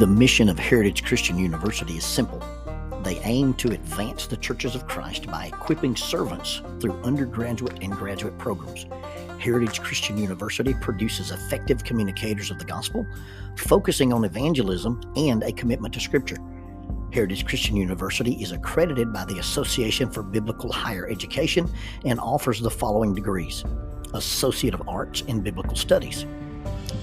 The mission of Heritage Christian University is simple. They aim to advance the churches of Christ by equipping servants through undergraduate and graduate programs. Heritage Christian University produces effective communicators of the gospel, focusing on evangelism and a commitment to Scripture. Heritage Christian University is accredited by the Association for Biblical Higher Education and offers the following degrees: Associate of Arts in Biblical Studies,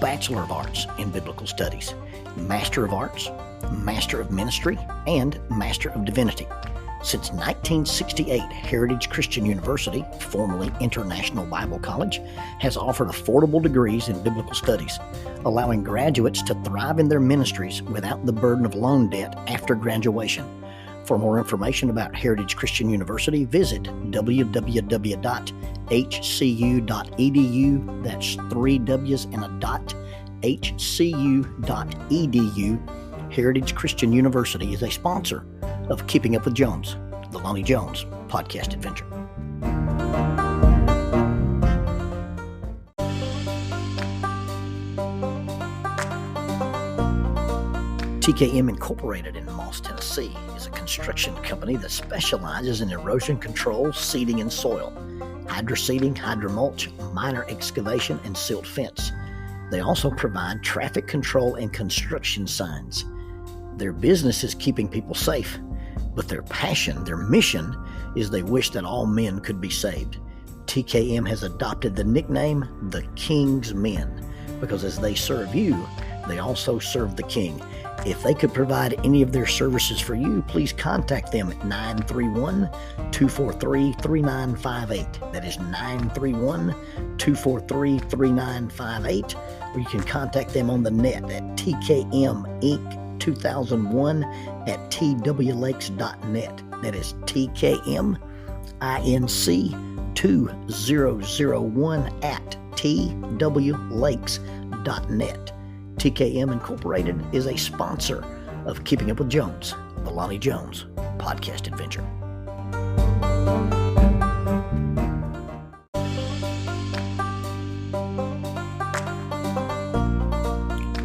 Bachelor of Arts in Biblical Studies, Master of Arts, Master of Ministry, and Master of Divinity. Since 1968, Heritage Christian University, formerly International Bible College, has offered affordable degrees in biblical studies, allowing graduates to thrive in their ministries without the burden of loan debt after graduation. For more information about Heritage Christian University, visit www.hcu.edu. That's 3 W's and a dot, hcu.edu. Heritage Christian University is a sponsor of Keeping Up with Jones, the Lonnie Jones podcast adventure. TKM Incorporated in Moss, Tennessee is a construction company that specializes in erosion control, seeding, and soil, hydroseeding, hydromulch, minor excavation, and silt fence. They also provide traffic control and construction signs. Their business is keeping people safe, but their passion, their mission, is they wish that all men could be saved. TKM has adopted the nickname the King's Men because as they serve you, they also serve the King. If they could provide any of their services for you, please contact them at 931-243-3958. That is 931-243-3958. Or you can contact them on the net at tkminc2001 at twlakes.net. That is tkminc2001 at twlakes.net. TKM Incorporated is a sponsor of Keeping Up with Jones, the Lonnie Jones podcast adventure.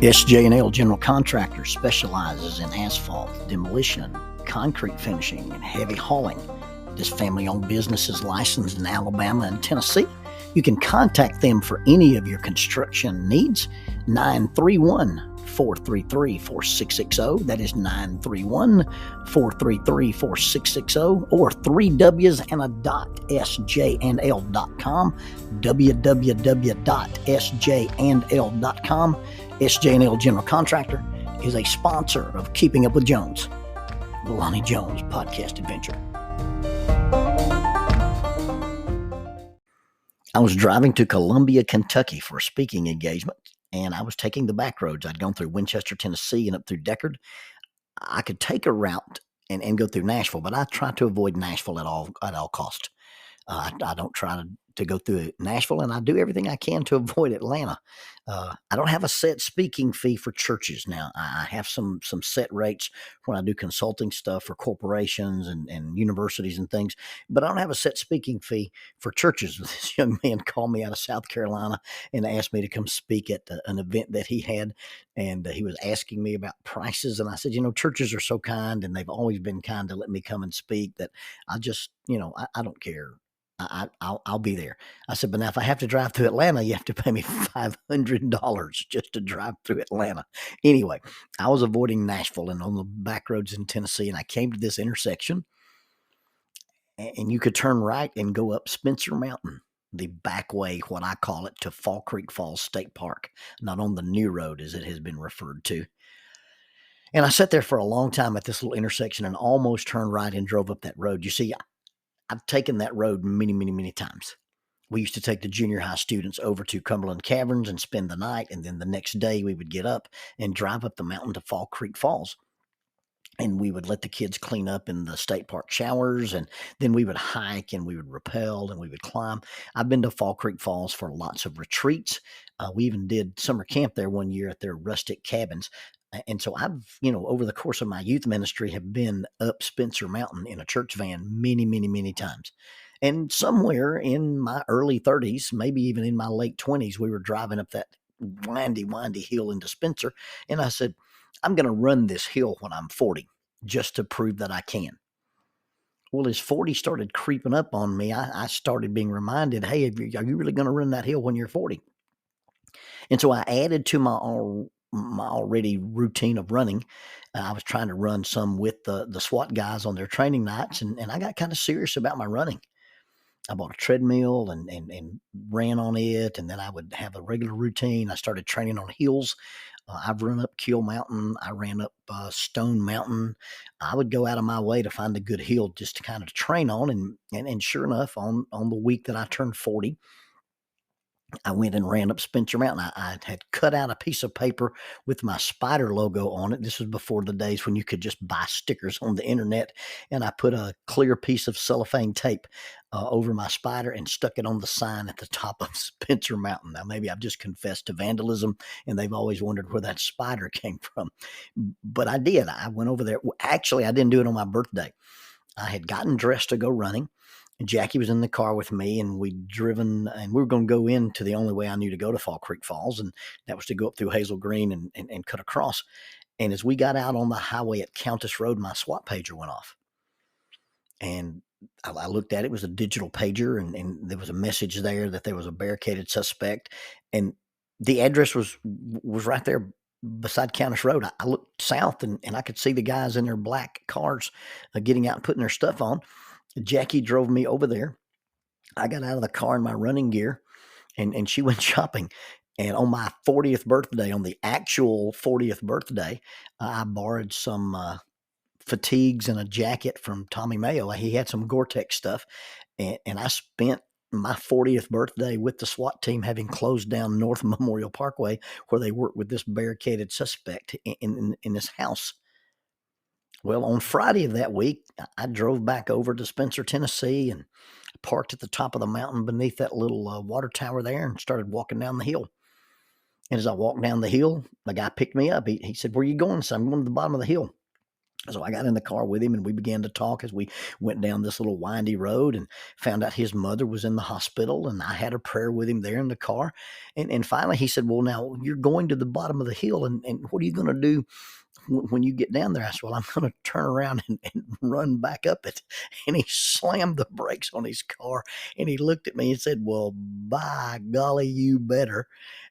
SJ&L General Contractor specializes in asphalt, demolition, concrete finishing, and heavy hauling. This family-owned business is licensed in Alabama and Tennessee. You can contact them for any of your construction needs. 931-433-4660. That is 931-433-4660 or 3 W's and a dot, sjnl.com, www.sjnl.com. SJ&L General Contractor is a sponsor of Keeping Up with Jones, the Lonnie Jones podcast adventure. I was driving to Columbia, Kentucky for a speaking engagement, and I was taking the back roads. I'd gone through Winchester, Tennessee, and up through Deckard. I could take a route and go through Nashville, but I try to avoid Nashville at all cost. I don't try to go through Nashville, and I do everything I can to avoid Atlanta. I don't have a set speaking fee for churches now. I have some set rates when I do consulting stuff for corporations and universities and things, but I don't have a set speaking fee for churches. This young man called me out of South Carolina and asked me to come speak at an event that he had, and he was asking me about prices, and I said, churches are so kind, and they've always been kind to let me come and speak that I just, I don't care. I'll be there. I said, but now if I have to drive through Atlanta, you have to pay me $500 just to drive through Atlanta. Anyway, I was avoiding Nashville and on the back roads in Tennessee, and I came to this intersection, and you could turn right and go up Spencer Mountain, the back way, what I call it, to Fall Creek Falls State Park, not on the new road as it has been referred to. And I sat there for a long time at this little intersection and almost turned right and drove up that road. You see, I've taken that road many, many, many times. We used to take the junior high students over to Cumberland Caverns and spend the night, and then the next day we would get up and drive up the mountain to Fall Creek Falls. And we would let the kids clean up in the state park showers, and then we would hike and we would rappel and we would climb. I've been to Fall Creek Falls for lots of retreats. We even did summer camp there one year at their rustic cabins. And so I've, over the course of my youth ministry, have been up Spencer Mountain in a church van many, many, many times. And somewhere in my early 30s, maybe even in my late 20s, we were driving up that windy hill into Spencer. And I said, I'm going to run this hill when I'm 40 just to prove that I can. Well, as 40 started creeping up on me, I started being reminded, hey, are you really going to run that hill when you're 40? And so I added to my already routine of running. I was trying to run some with the SWAT guys on their training nights, and I got kind of serious about my running. I bought a treadmill and ran on it, and then I would have a regular routine. I started training on hills. I've run up Kill Mountain. I ran up Stone Mountain. I would go out of my way to find a good hill just to kind of train on. And sure enough, on the week that I turned 40, I went and ran up Spencer Mountain. I had cut out a piece of paper with my spider logo on it. This was before the days when you could just buy stickers on the internet. And I put a clear piece of cellophane tape over my spider and stuck it on the sign at the top of Spencer Mountain. Now, maybe I've just confessed to vandalism, and they've always wondered where that spider came from. But I did. I went over there. Actually, I didn't do it on my birthday. I had gotten dressed to go running. Jackie was in the car with me, and we'd driven, and we were going to go into the only way I knew to go to Fall Creek Falls, and that was to go up through Hazel Green and cut across. And as we got out on the highway at Countess Road, my SWAT pager went off. And I looked at it. It was a digital pager, and there was a message there that there was a barricaded suspect. And the address was right there beside Countess Road. I looked south, and I could see the guys in their black cars getting out and putting their stuff on. Jackie drove me over there. I got out of the car in my running gear, and she went shopping. And on my 40th birthday, on the actual 40th birthday, I borrowed some fatigues and a jacket from Tommy Mayo. He had some Gore-Tex stuff, and I spent my 40th birthday with the SWAT team, having closed down North Memorial Parkway, where they worked with this barricaded suspect in this house. Well, on Friday of that week, I drove back over to Spencer, Tennessee, and parked at the top of the mountain beneath that little water tower there and started walking down the hill. And as I walked down the hill, the guy picked me up. He said, "Where are you going?" So I'm going to the bottom of the hill. So I got in the car with him, and we began to talk as we went down this little windy road, and found out his mother was in the hospital, and I had a prayer with him there in the car. And finally he said, "Well, now you're going to the bottom of the hill, and what are you going to do when you get down there?" I said, "Well, I'm going to turn around and run back up it." And he slammed the brakes on his car, and he looked at me and said, "Well, by golly, you better."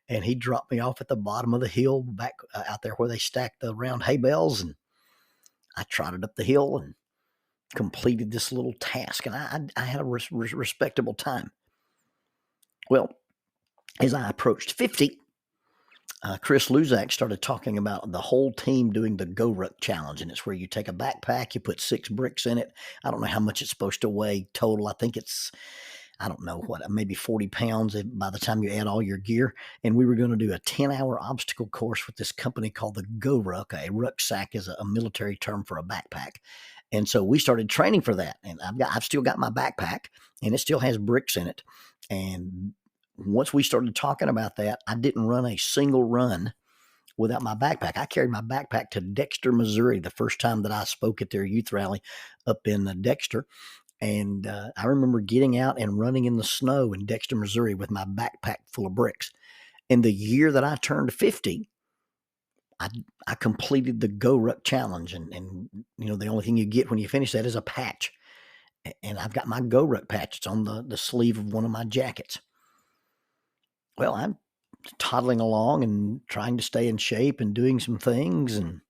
And he dropped me off at the bottom of the hill back out there where they stacked the round hay bales. And I trotted up the hill and completed this little task. And I had a respectable time. Well, as I approached 50, Chris Luzak started talking about the whole team doing the Go Ruck Challenge. And it's where you take a backpack, you put 6 bricks in it. I don't know how much it's supposed to weigh total. I think it's, I don't know what, maybe 40 pounds by the time you add all your gear. And we were going to do a 10-hour obstacle course with this company called the Go Ruck. A rucksack is a military term for a backpack. And so we started training for that. And I've still got my backpack, and it still has bricks in it. And once we started talking about that, I didn't run a single run without my backpack. I carried my backpack to Dexter, Missouri, the first time that I spoke at their youth rally up in Dexter. And I remember getting out and running in the snow in Dexter, Missouri with my backpack full of bricks. And the year that I turned 50, I completed the Go Ruck Challenge. And the only thing you get when you finish that is a patch. And I've got my Go Ruck patch. It's on the sleeve of one of my jackets. Well, I'm toddling along and trying to stay in shape and doing some things. And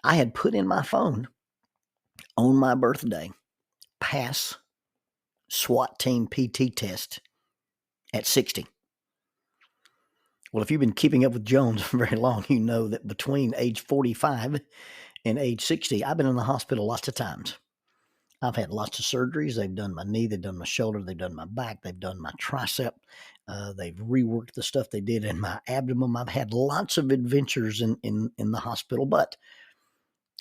I had put in my phone on my birthday, pass SWAT Team PT test at 60. Well, if you've been keeping up with Jones very long, you know that between age 45 and age 60, I've been in the hospital lots of times. I've had lots of surgeries. They've done my knee, they've done my shoulder, they've done my back, they've done my tricep. They've reworked the stuff they did in my abdomen. I've had lots of adventures in the hospital, but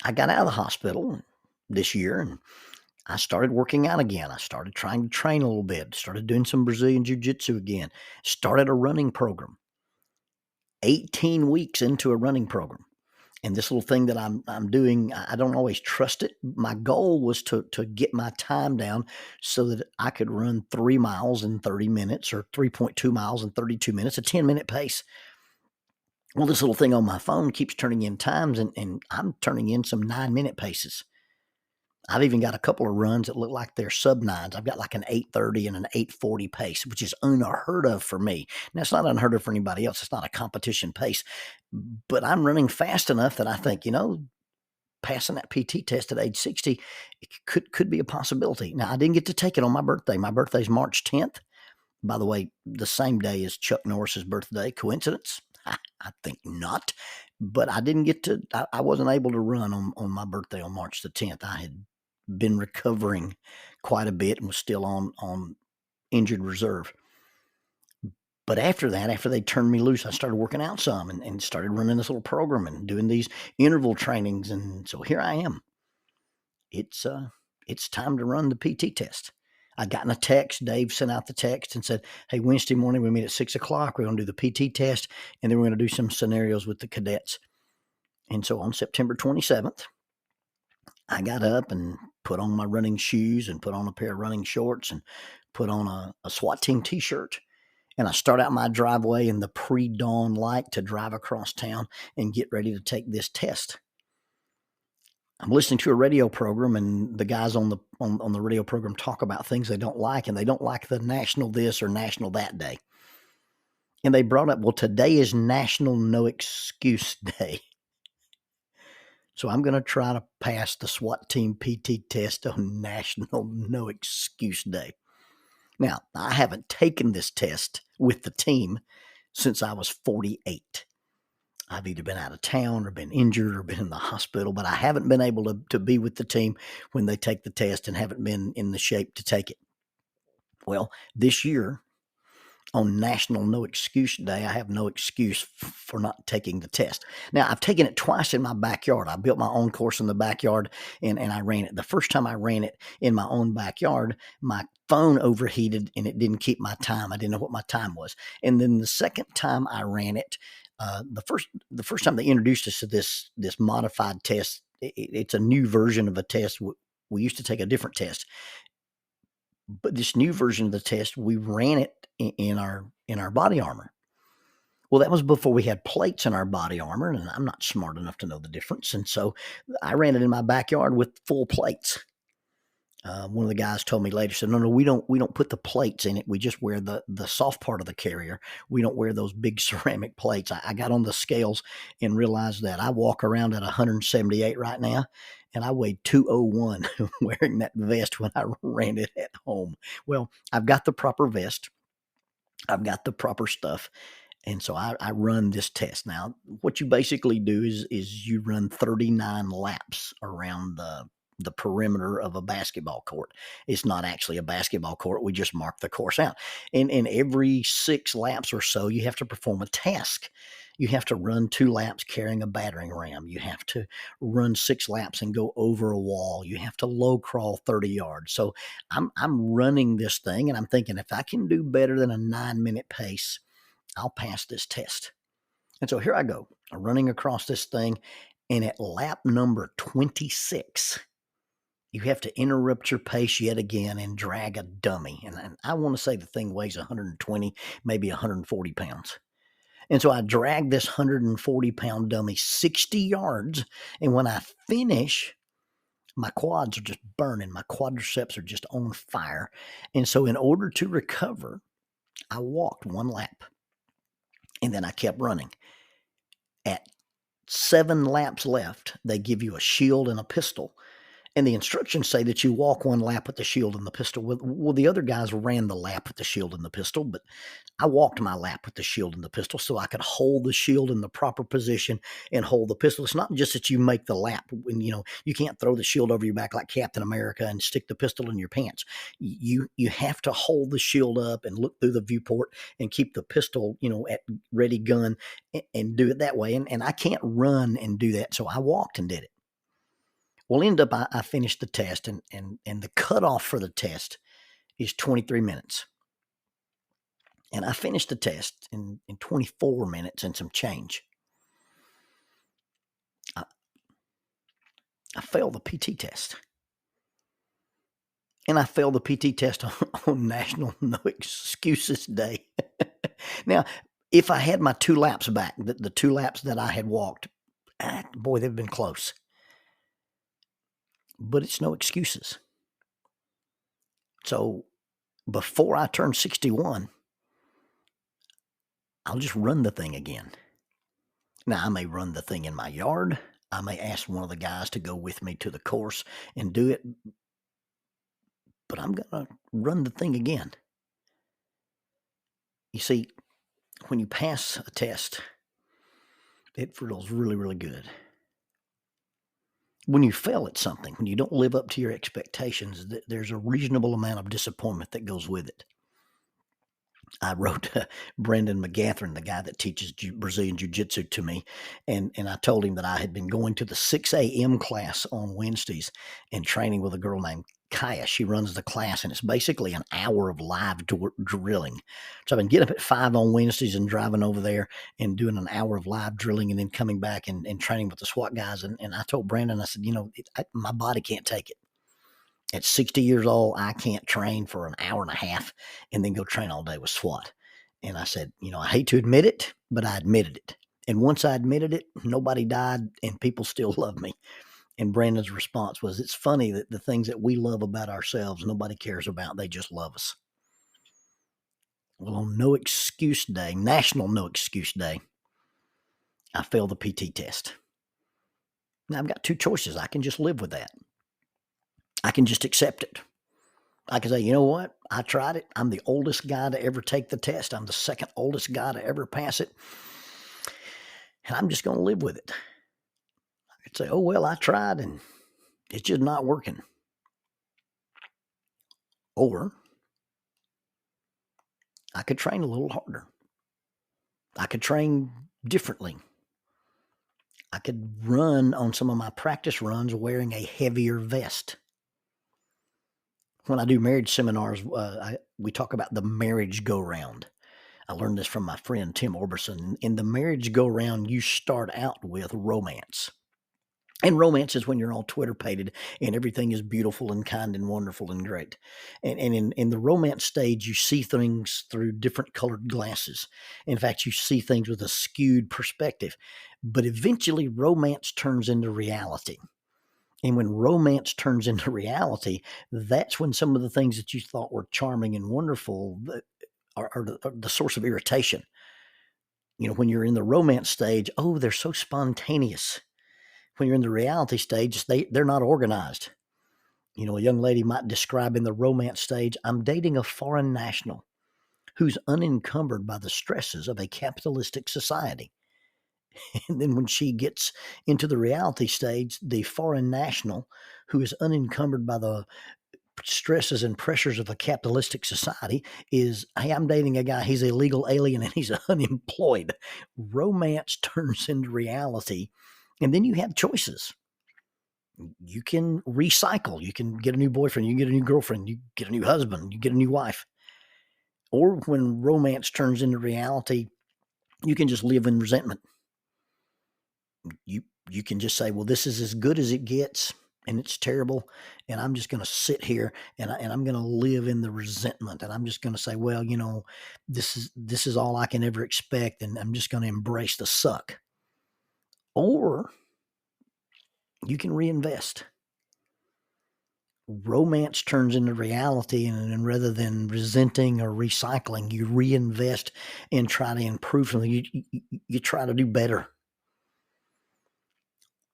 I got out of the hospital this year, and I started working out again. I started trying to train a little bit, started doing some Brazilian Jiu-Jitsu again, started a running program. 18 weeks into a running program. And this little thing that I'm doing, I don't always trust it. My goal was to get my time down so that I could run 3 miles in 30 minutes or 3.2 miles in 32 minutes, a 10-minute pace. Well, this little thing on my phone keeps turning in times, and I'm turning in some 9-minute paces. I've even got a couple of runs that look like they're sub nines. I've got like an 8:30 and an 8:40 pace, which is unheard of for me. Now, it's not unheard of for anybody else. It's not a competition pace, but I'm running fast enough that I think, passing that PT test at age 60 it could be a possibility. Now, I didn't get to take it on my birthday. My birthday's March 10th. By the way, the same day as Chuck Norris's birthday. Coincidence? I think not. But I didn't get to. I wasn't able to run on my birthday on March the 10th. I had been recovering quite a bit and was still on injured reserve. But after that, after they turned me loose, I started working out some and started running this little program and doing these interval trainings. And so here I am. It's time to run the PT test. I'd gotten a text. Dave sent out the text and said, "Hey, Wednesday morning we meet at 6 o'clock. We're going to do the PT test, and then we're going to do some scenarios with the cadets." And so on September 27th, I got up and put on my running shoes and put on a pair of running shorts and put on a SWAT Team T-shirt. And I start out my driveway in the pre-dawn light to drive across town and get ready to take this test. I'm listening to a radio program, and the guys on the radio program talk about things they don't like, and they don't like the national this or national that day. And they brought up, well, today is National No Excuse Day. So I'm going to try to pass the SWAT Team PT test on National No Excuse Day. Now, I haven't taken this test with the team since I was 48. I've either been out of town or been injured or been in the hospital, but I haven't been able to be with the team when they take the test and haven't been in the shape to take it. Well, this year on National No Excuse Day, I have no excuse for not taking the test. Now, I've taken it twice in my backyard. I built my own course in the backyard and I ran it. The first time I ran it in my own backyard, my phone overheated and it didn't keep my time. I didn't know what my time was. And then the second time I ran it, the first time they introduced us to this modified test, it's a new version of a test. We used to take a different test, but this new version of the test, we ran it in our body armor. Well, that was before we had plates in our body armor, and I'm not smart enough to know the difference. And so I ran it in my backyard with full plates. One of the guys told me later, said, "No, we don't put the plates in it. We just wear the soft part of the carrier. We don't wear those big ceramic plates." I got on the scales and realized that I walk around at 178 right now, and I weighed 201 wearing that vest when I ran it at home. Well, I've got the proper vest. I've got the proper stuff. And so I run this test. Now, what you basically do is you run 39 laps around the perimeter of a basketball court. It's not actually a basketball court. We just mark the course out. And every 6 laps or so, you have to perform a task. You have to run 2 laps carrying a battering ram. You have to run 6 laps and go over a wall. You have to low crawl 30 yards. So I'm running this thing, and I'm thinking if I can do better than a 9-minute pace, I'll pass this test. And so here I go, running across this thing, and at lap number 26, you have to interrupt your pace yet again and drag a dummy. And I want to say the thing weighs 120, maybe 140 pounds. And so I drag this 140-pound dummy 60 yards, and when I finish, my quads are just burning. My quadriceps are just on fire. And so in order to recover, I walked 1 lap. And then I kept running. At 7 laps left, they give you a shield and a pistol. And the instructions say that you walk 1 lap with the shield and the pistol. Well, the other guys ran the lap with the shield and the pistol, but I walked my lap with the shield and the pistol so I could hold the shield in the proper position and hold the pistol. It's not just that you make the lap. When, you can't throw the shield over your back like Captain America and stick the pistol in your pants. You have to hold the shield up and look through the viewport and keep the pistol, at ready gun and do it that way. And I can't run and do that, so I walked and did it. Well, end up I finished the test, and the cutoff for the test is 23 minutes. And I finished the test in 24 minutes and some change. I failed the PT test. And I failed the PT test on National No Excuses Day. Now, If I had my 2 laps back, the 2 laps that I had walked, boy, they've been close. But it's no excuses. So before I turn 61, I'll just run the thing again. Now, I may run the thing in my yard. I may ask one of the guys to go with me to the course and do it, but I'm going to run the thing again. You see, when you pass a test, it feels really, really good. When you fail at something, when you don't live up to your expectations, there's a reasonable amount of disappointment that goes with it. I wrote Brendan McGathern, the guy that teaches Brazilian Jiu-Jitsu to me, and I told him that I had been going to the 6 a.m. class on Wednesdays and training with a girl named Kaya. She runs the class, and it's basically an hour of live drilling. So I've been getting up at 5 on Wednesdays and driving over there and doing an hour of live drilling and then coming back and training with the SWAT guys. And I told Brandon, I said, my body can't take it. At 60 years old, I can't train for an hour and a half and then go train all day with SWAT. And I said, I hate to admit it, but I admitted it. And once I admitted it, nobody died and people still love me. And Brandon's response was, it's funny that the things that we love about ourselves, nobody cares about. They just love us. Well, on No Excuse Day, National No Excuse Day, I failed the PT test. Now I've got 2 choices. I can just live with that. I can just accept it. I can say, you know what? I tried it. I'm the oldest guy to ever take the test. I'm the second oldest guy to ever pass it. And I'm just going to live with it. I could say, oh, well, I tried and it's just not working. Or I could train a little harder. I could train differently. I could run on some of my practice runs wearing a heavier vest. When I do marriage seminars, we talk about the marriage go-round. I learned this from my friend Tim Orbison. In the marriage go-round, you start out with romance. And romance is when you're all Twitter-pated and everything is beautiful and kind and wonderful and great. And in the romance stage, you see things through different colored glasses. In fact, you see things with a skewed perspective. But eventually, romance turns into reality. And when romance turns into reality, that's when some of the things that you thought were charming and wonderful are the source of irritation. When you're in the romance stage, oh, they're so spontaneous. When you're in the reality stage, they're not organized. A young lady might describe in the romance stage, I'm dating a foreign national who's unencumbered by the stresses of a capitalistic society. And then when she gets into the reality stage, the foreign national who is unencumbered by the stresses and pressures of a capitalistic society is, hey, I'm dating a guy, he's a legal alien and he's unemployed. Romance turns into reality. And then you have choices. You can recycle. You can get a new boyfriend. You can get a new girlfriend. You get a new husband. You get a new wife. Or when romance turns into reality, you can just live in resentment. You can just say, well, this is as good as it gets and it's terrible. And I'm just going to sit here and I'm going to live in the resentment. And I'm just going to say, well, this is all I can ever expect. And I'm just going to embrace the suck. Or you can reinvest. Romance turns into reality, and rather than resenting or recycling, you reinvest and try to improve something. You try to do better.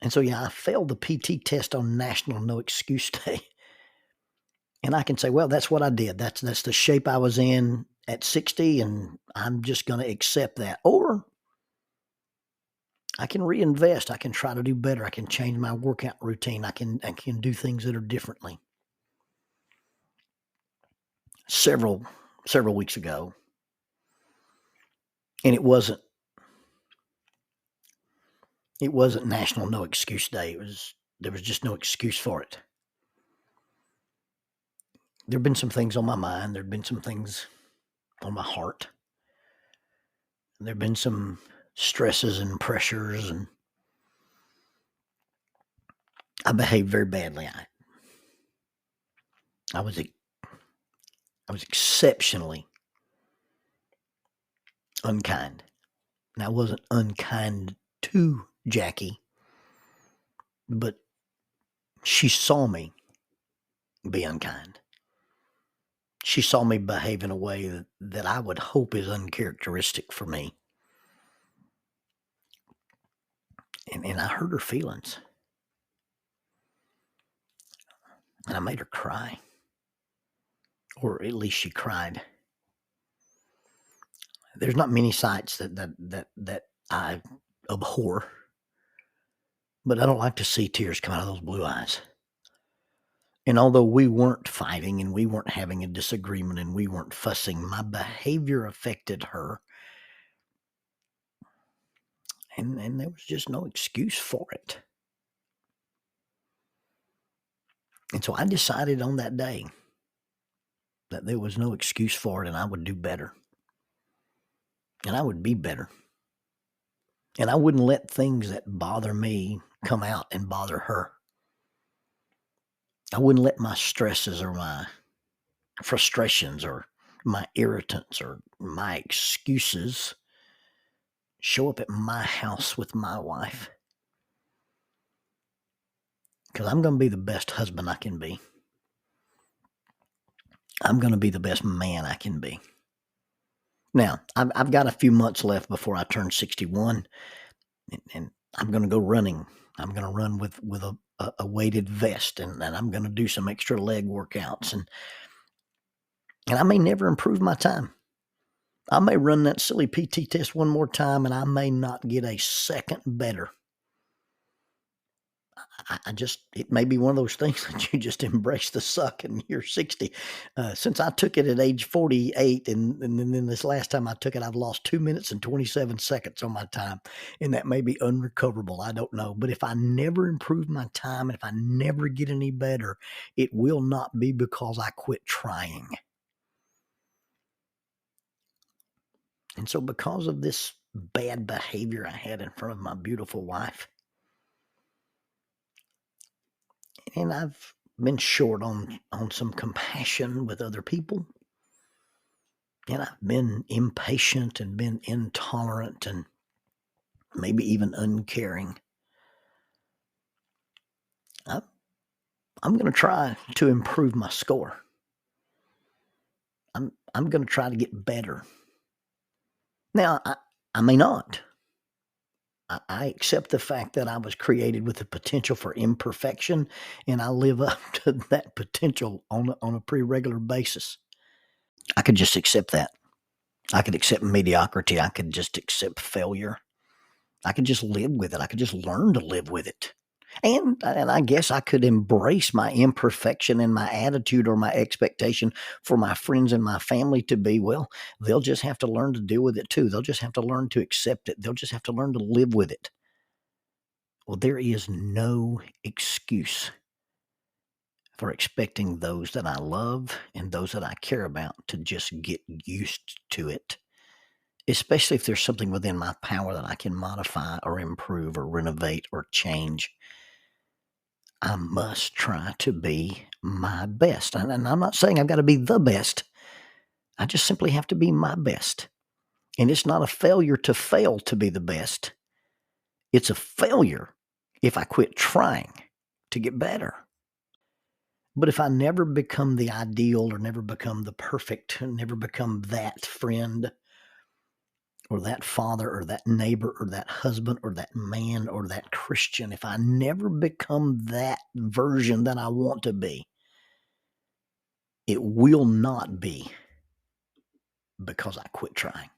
And so, I failed the PT test on National No Excuse Day. And I can say, well, that's what I did. That's the shape I was in at 60, and I'm just going to accept that. Or I can reinvest. I can try to do better. I can change my workout routine. I can do things that are differently. Several weeks ago, and it wasn't National No Excuse Day. There was just no excuse for it. There have been some things on my mind. There have been some things on my heart. There have been some stresses and pressures, and I behaved very badly. I was exceptionally unkind. And I wasn't unkind to Jackie, but she saw me be unkind. She saw me behave in a way that I would hope is uncharacteristic for me. And I hurt her feelings. And I made her cry. Or at least she cried. There's not many sights that I abhor, but I don't like to see tears come out of those blue eyes. And although we weren't fighting and we weren't having a disagreement and we weren't fussing, my behavior affected her. And there was just no excuse for it. And so I decided on that day that there was no excuse for it, and I would do better. And I would be better. And I wouldn't let things that bother me come out and bother her. I wouldn't let my stresses or my frustrations or my irritants or my excuses show up at my house with my wife. Because I'm going to be the best husband I can be. I'm going to be the best man I can be. Now, I've got a few months left before I turn 61, and I'm going to go running. I'm going to run with a weighted vest, and I'm going to do some extra leg workouts, and I may never improve my time. I may run that silly PT test one more time, and I may not get a second better. It may be one of those things that you just embrace the suck and you're 60. Since I took it at age 48, and then this last time I took it, I've lost 2 minutes and 27 seconds on my time. And that may be unrecoverable. I don't know. But if I never improve my time, and if I never get any better, it will not be because I quit trying. And so because of this bad behavior I had in front of my beautiful wife, and I've been short on some compassion with other people. And I've been impatient and been intolerant and maybe even uncaring. I'm going to try to improve my score. I'm going to try to get better. Now, I may not. I accept the fact that I was created with the potential for imperfection, and I live up to that potential on a pretty regular basis. I could just accept that. I could accept mediocrity. I could just accept failure. I could just live with it. I could just learn to live with it. And I guess I could embrace my imperfection and my attitude or my expectation for my friends and my family to be, well, they'll just have to learn to deal with it too. They'll just have to learn to accept it. They'll just have to learn to live with it. Well, there is no excuse for expecting those that I love and those that I care about to just get used to it, especially if there's something within my power that I can modify or improve or renovate or change. I must try to be my best. And I'm not saying I've got to be the best. I just simply have to be my best. And it's not a failure to fail to be the best. It's a failure if I quit trying to get better. But if I never become the ideal or never become the perfect, never become that friend or that father or that neighbor or that husband or that man or that Christian, if I never become that version that I want to be, it will not be because I quit trying.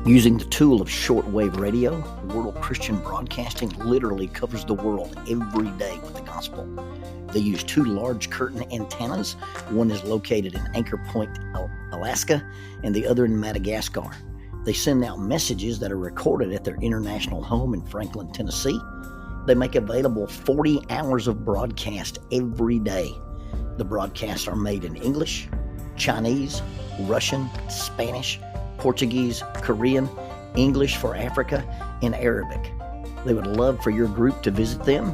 Using the tool of shortwave radio, World Christian Broadcasting literally covers the world every day with the gospel. They use 2 large curtain antennas. One is located in Anchor Point, Alaska, and the other in Madagascar. They send out messages that are recorded at their international home in Franklin, Tennessee. They make available 40 hours of broadcast every day. The broadcasts are made in English, Chinese, Russian, Spanish, Portuguese, Korean, English for Africa, and Arabic. They would love for your group to visit them.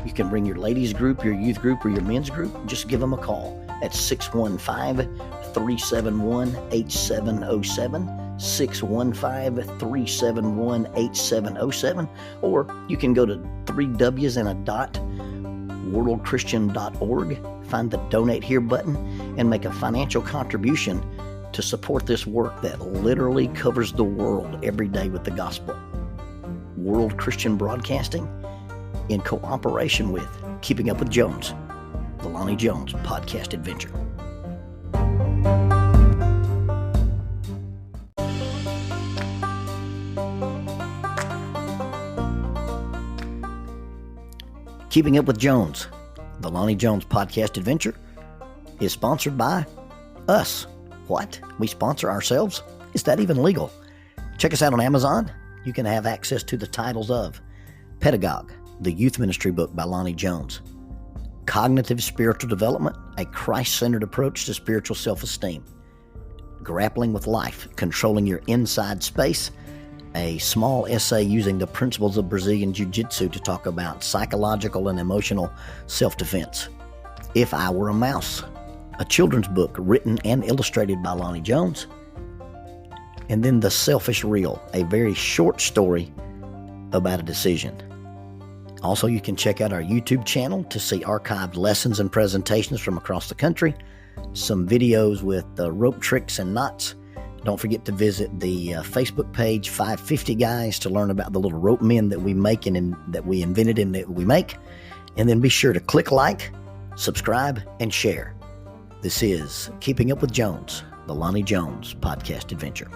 You can bring your ladies group, your youth group, or your men's group. Just give them a call. That's 615-371-8707, 615-371-8707, or you can go to 3 W's and a dot, worldchristian.org, find the Donate Here button, and make a financial contribution to support this work that literally covers the world every day with the gospel. World Christian Broadcasting, in cooperation with Keeping Up with Jones, the Lonnie Jones podcast adventure. Keeping Up with Jones, the Lonnie Jones podcast adventure, is sponsored by us. What? We sponsor ourselves? Is that even legal? Check us out on Amazon. You can have access to the titles of Pedagogue, the youth ministry book by Lonnie Jones; Cognitive Spiritual Development, a Christ-centered approach to spiritual self-esteem; Grappling with Life, Controlling Your Inside Space, a small essay using the principles of Brazilian Jiu-Jitsu to talk about psychological and emotional self-defense; If I Were a Mouse, a children's book written and illustrated by Lonnie Jones; and then The Selfish Reel, a very short story about a decision. Also, you can check out our YouTube channel to see archived lessons and presentations from across the country, some videos with rope tricks and knots. Don't forget to visit the Facebook page 550 Guys to learn about the little rope men that we make and that we invented and that we make. And then be sure to click like, subscribe, and share. This is Keeping Up with Jones, the Lonnie Jones podcast adventure.